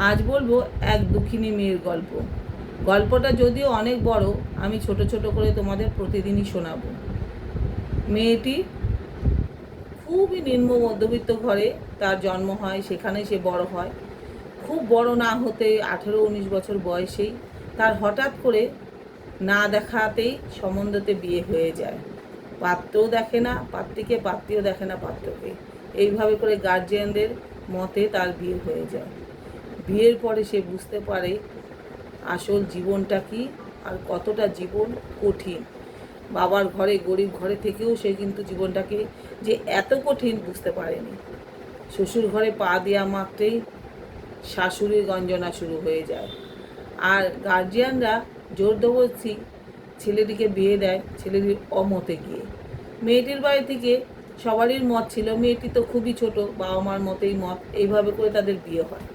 আজ বলবো এক দুঃখিনী মেয়ের গল্প। গল্পটা যদিও অনেক বড়, আমি ছোট ছোট করে তোমাদের প্রতিদিনই শোনাবো। মেয়েটি খুবই নিম্ন মধ্যবিত্ত ঘরে তার জন্ম হয়, সেখানে সে বড় হয়। খুব বড় না হতে 18-19 বছর বয়সেই তার হঠাৎ করে না দেখাতেই সম্বন্ধতে বিয়ে হয়ে যায়। পাত্রও দেখে না পাত্রীকে, পাত্রীও দেখে না পাত্রকে। এইভাবে করে গার্জিয়ানদের মতে তার বিয়ে হয়ে যায়। বিয়ের পরে সে বুঝতে পারে আসল জীবনটা কি আর কতটা জীবন কঠিন। বাবার ঘরে, গরিব ঘরে থেকেও সে কিন্তু জীবনটাকে যে এত কঠিন বুঝতে পারেনি। শ্বশুর ঘরে পা দেওয়া মাত্রই শাশুড়ির গঞ্জনা শুরু হয়ে যায়, আর গার্জিয়ানরা জোরজবরদস্তি ছেলেটিকে বিয়ে দেয় ছেলেটির অমতে গিয়ে। মেয়েটির বাড়ি থেকে সবারই মত ছিল মেয়েটি তো খুবই ছোট, বাবা মার মতেই মত, এইভাবে করে তাদের বিয়ে হয়।